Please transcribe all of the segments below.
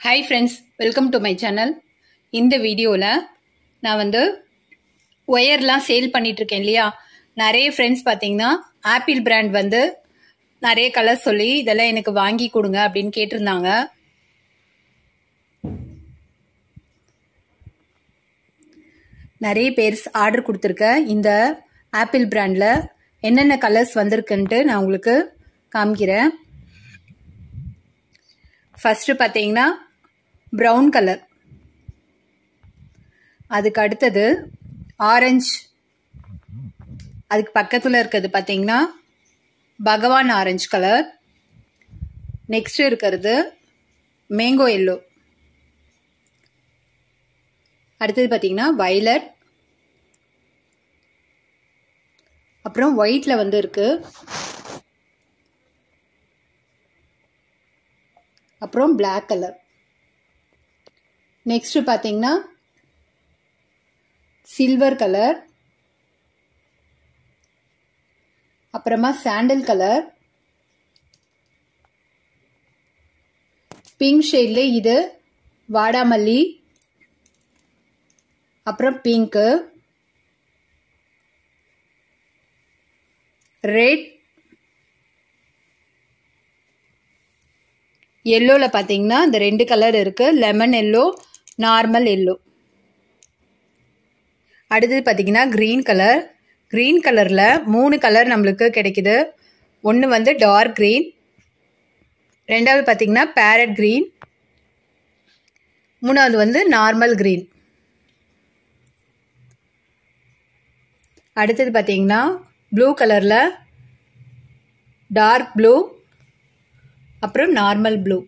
Hi friends, welcome to my channel. இந்த வீடியோல நான் வந்து ஒயர்லாம் சேல் பண்ணிட்டு இருக்கேன் இல்லையா? நிறைய ஃப்ரெண்ட்ஸ் பாத்தீங்கன்னா ஆப்பிள் பிராண்ட் வந்து நிறைய கலர் சொல்லி இதெல்லாம் எனக்கு வாங்கி கொடுங்க அப்படின்னு கேட்டிருந்தாங்க. நிறைய பேர் ஆர்டர் கொடுத்துருக்க இந்த ஆப்பிள் பிராண்ட்ல என்னென்ன கலர்ஸ் வந்திருக்குன்ட்டு நான் உங்களுக்கு காமிக்கிறேன். ஃபர்ஸ்ட் பாத்தீங்கன்னா பிரவுன் கலர், அதுக்கு அடுத்தது ஆரஞ்சு, அதுக்கு பக்கத்துல இருக்கிறது பாத்தீங்கன்னா பகவான் ஆரஞ்சு கலர், நெக்ஸ்ட் இருக்கிறது மேங்கோ எல்லோ, அடுத்தது பாத்தீங்கன்னா வயலட், அப்புறம் ஒயிட்ல வந்து இருக்கு, அப்புறம் பிளாக் கலர், நெக்ஸ்ட் பாத்தீங்கன்னா சில்வர் கலர், அப்புறமா சாண்டல் கலர், பிங்க் ஷேட்ல இது வாடாமல்லி, அப்புறம் பிங்க், ரெட், எல்லோல பாத்தீங்கன்னா இந்த ரெண்டு கலர் இருக்கு, லெமன் எல்லோ, நார்மல் எல்லோ. அடுத்தது பாத்தீங்கன்னா கிரீன் கலர். கிரீன் கலர்ல 3 கலர் நம்மளுக்கு கிடைக்குது. ஒன்று வந்து டார்க் கிரீன், ரெண்டாவது பாத்தீங்கன்னா பேரட் கிரீன், மூணாவது வந்து நார்மல் கிரீன். அடுத்தது பாத்தீங்கன்னா ப்ளூ கலர்ல டார்க் ப்ளூ, அப்புறம் நார்மல் ப்ளூ.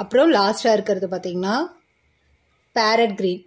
அப்புறம் லாஸ்டா இருக்கிறது பாத்தீங்கன்னா பேரட் கிரீன்.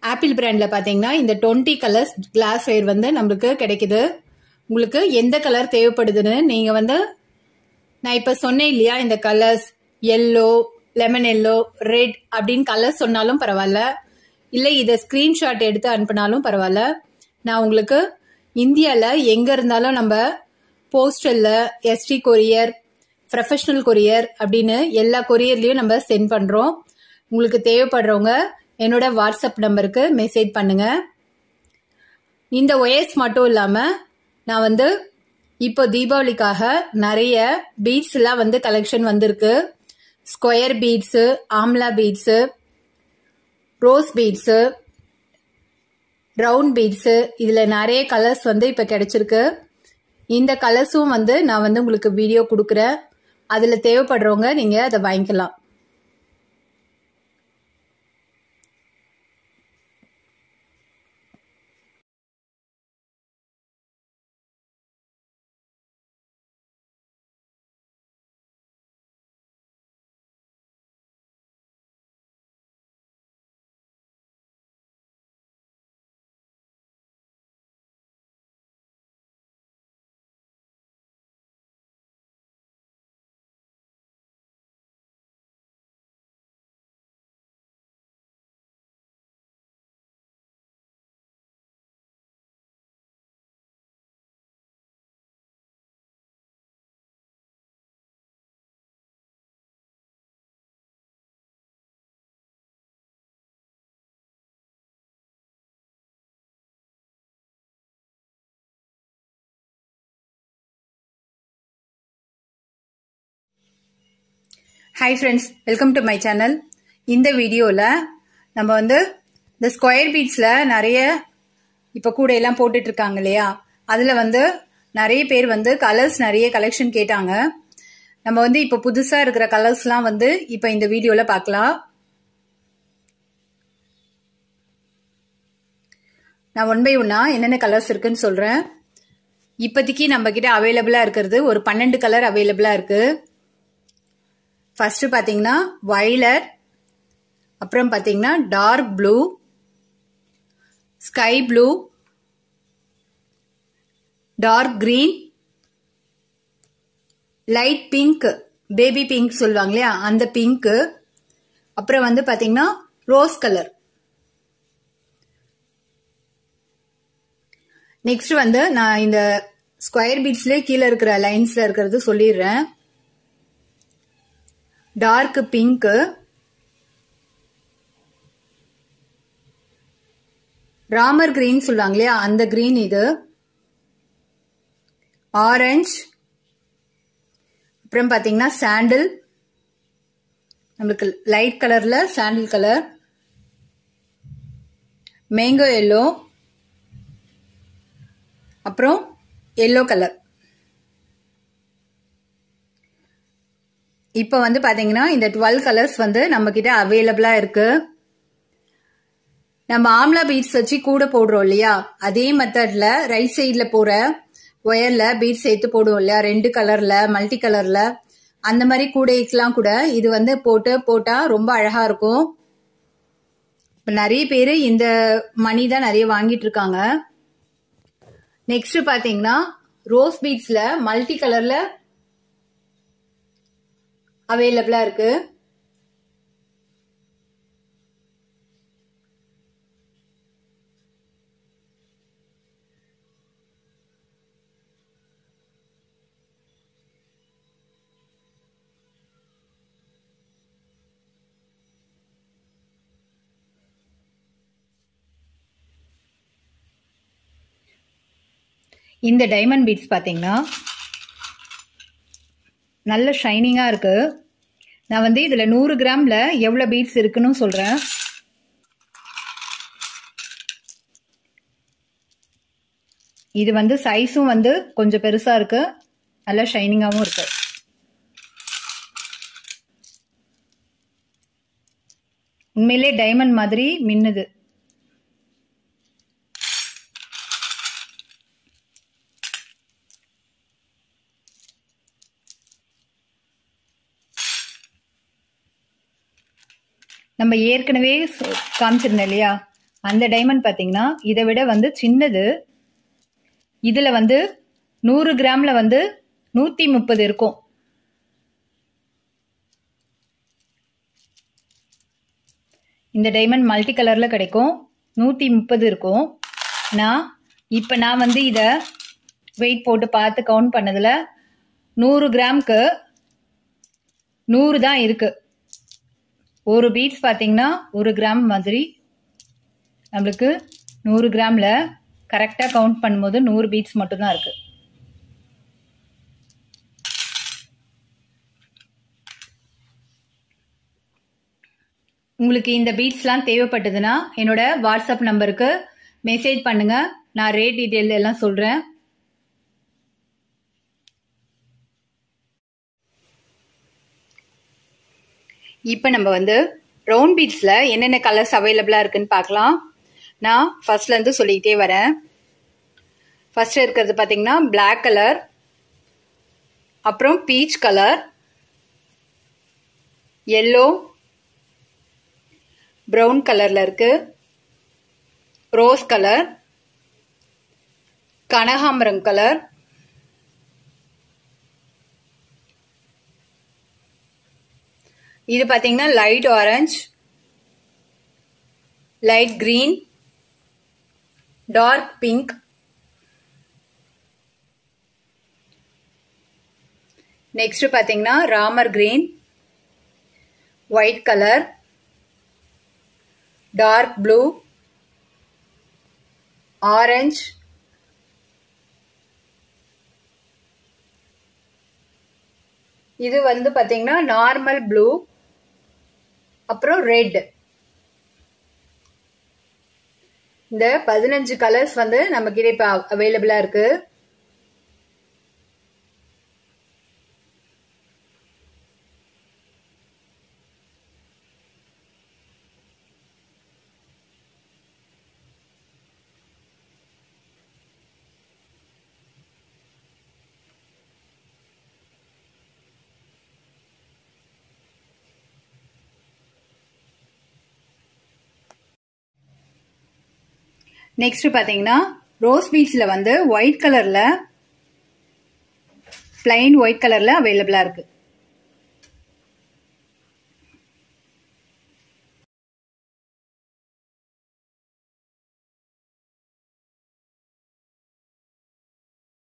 ஆப்பிள் பிராண்ட்ல பாத்தீங்கன்னா இந்த 20 கலர்ஸ் கிளாஸ் வேர் வந்து நம்மளுக்கு கிடைக்குது. உங்களுக்கு எந்த கலர் தேவைப்படுதுன்னு நீங்க வந்து நான் இப்ப சொன்னேன் இல்லையா, இந்த colours yellow, lemon yellow, red அப்படின்னு கலர் சொன்னாலும் பரவாயில்ல, இல்ல இதை ஸ்கிரீன்ஷாட் எடுத்து அனுப்பினாலும் பரவாயில்ல. நான் உங்களுக்கு இந்தியால எங்க இருந்தாலும் நம்ம போஸ்டல்ல, எஸ்டி கொரியர், ப்ரொஃபஷனல் கொரியர் அப்படின்னு எல்லா கொரியர்லயும் நம்ம சென்ட் பண்றோம். உங்களுக்கு தேவைப்படுறவங்க என்னோட வாட்ஸ்அப் நம்பருக்கு மெசேஜ் பண்ணுங்க. இந்த ஒயர்ஸ் மட்டும் இல்லாம நான் வந்து இப்போ தீபாவளிக்காக நிறைய பீட்ஸ் எல்லாம் வந்து கலெக்ஷன் வந்திருக்கு. Square beads, amla beads, rose beads, round beads, இதுல நிறைய கலர்ஸ் வந்து இப்ப கிடைச்சிருக்கு. இந்த கலர்ஸும் வந்து நான் வந்து உங்களுக்கு வீடியோ கொடுக்குறேன். அதுல தேவைப்படுறவங்க நீங்க அதை வாங்கிக்கலாம். Hi friends, welcome to my channel. இந்த வீடியோல நம்ம வந்து இந்த ஸ்கொயர் பீட்ஸ்ல நிறைய இப்ப கூட எல்லாம் போட்டுட்டு இருக்காங்க இல்லையா, அதுல வந்து நிறைய பேர் வந்து கலர்ஸ் நிறைய கலெக்ஷன் கேட்டாங்க. நம்ம வந்து இப்ப புதுசா இருக்கிற கலர்ஸ்லாம் வந்து இப்ப இந்த வீடியோல பார்க்கலாம். நான் ஒன் பை ஒன்னா என்னென்ன கலர்ஸ் இருக்குன்னு சொல்றேன். இப்போதைக்கு நம்ம கிட்ட அவைலபிளா இருக்கிறது ஒரு 12 கலர் அவைலபிளா இருக்கு. ஃபர்ஸ்ட் பாத்தீங்கன்னா வயலட், அப்புறம் பாத்தீங்கன்னா dark blue, sky blue, dark green, light pink, baby pink சொல்லுவாங்க இல்லையா அந்த பிங்க், அப்புறம் வந்து பாத்தீங்கன்னா ரோஸ் கலர். நெக்ஸ்ட் வந்து நான் இந்த ஸ்கொயர் பீட்ஸ்ல கீழே இருக்கிற லைன்ஸ்ல இருக்கிறது சொல்லிடுறேன். டார்க் பிங்க், ராமர் கிரீன் சொல்லுவாங்க இல்லையா அந்த கிரீன், இது ஆரஞ்சு, அப்புறம் பாத்தீங்கன்னா சாண்டில், நம்மளுக்கு லைட் கலர்ல சாண்டில் கலர், மேங்கோ எல்லோ, அப்புறம் எல்லோ கலர். இப்ப வந்து பாத்தீங்கன்னா இந்த 12 கலர்ஸ் வந்து நம்ம கிட்ட அவைலபிளா இருக்கு. நம்ம ஆம்லா பீட்ஸ் வச்சு கூட போடுறோம் இல்லையா, அதே மெத்தட்ல ரைட் சைட்ல போற ஒயர்ல பீட்ஸ் சேர்த்து போடுவோம் இல்லையா, 2 கலர்ல மல்டி கலர்ல, அந்த மாதிரி கூடைக்கெல்லாம் கூட இது வந்து போட்டா ரொம்ப அழகா இருக்கும். இப்ப நிறைய பேரு இந்த மணி தான் நிறைய வாங்கிட்டு இருக்காங்க. நெக்ஸ்ட் பாத்தீங்கன்னா ரோஸ் பீட்ஸ்ல மல்டி கலர்ல அவைலபிளா இருக்கு. இந்த டைமண்ட் பீட்ஸ் பாத்தீங்கன்னா நல்ல ஷைனிங்கா இருக்கு. நான் வந்து இதுல 100 கிராம்ல எவ்வளவு பீட்ஸ் இருக்குன்னு சொல்றேன். இது வந்து சைஸும் வந்து கொஞ்சம் பெருசா இருக்கு, நல்ல ஷைனிங்காவும் இருக்கு. உண்மையிலே டைமண்ட் மாதிரி மின்னுது. நம்ம ஏற்கனவே காமிச்சிருந்தோம் இல்லையா அந்த டைமண்ட் பாத்தீங்கன்னா இதை விட வந்து சின்னது. இதுல வந்து 100 கிராம்ல வந்து 130 இருக்கும். இந்த டைமண்ட் மல்டி கலர்ல கிடைக்கும், 130 இருக்கும். இப்ப நான் வந்து இத வெயிட் போட்டு பார்த்து கவுண்ட் பண்ணதுல 100 கிராம்க்கு 100 தான் இருக்கு. ஒரு பீட்ஸ் பாத்தீங்கன்னா 1 கிராம் மாதிரி நம்மளுக்கு 100 கிராம்ல கரெக்டா கவுண்ட் பண்ணும்போது 100 பீட்ஸ் மட்டும் தான் இருக்கு. உங்களுக்கு இந்த பீட்ஸ்லாம் தேவைப்பட்டதுன்னா என்னோட வாட்ஸ்அப் நம்பருக்கு மெசேஜ் பண்ணுங்க, நான் ரேட் டீடைல் எல்லாம் சொல்றேன். இப்ப நம்ம வந்து ரவுண்ட் பீட்ஸ்ல என்னென்ன கலர்ஸ் அவைலபிளா இருக்குன்னு பார்க்கலாம். நான் ஃபர்ஸ்ட்ல இருந்து சொல்லிக்கிட்டே வரேன். ஃபர்ஸ்ட் இருக்கிறது பாத்தீங்கன்னா பிளாக் கலர், அப்புறம் பீச் கலர், எல்லோ, பிரவுன் கலர்ல இருக்கு, ரோஸ் கலர், கனகாம்பரம் கலர், இது பாத்தீங்கன்னா light orange, light green, dark pink, next பாத்தீங்கன்னா Ramar green, white colour, dark blue, orange, இது வந்து பாத்தீங்கன்னா நார்மல் ப்ளூ, அப்புறம் ரெட். இந்த 15 கலர்ஸ் வந்து நம்ம கிட்ட இப்ப அவைலபிளா இருக்கு. நெக்ஸ்ட் பாத்தீங்கன்னா ரோஸ் பீட்ஸ்ல வந்து ஒயிட் கலர்ல, பிளைன் ஒயிட் கலர்ல அவைலபிளா இருக்கு.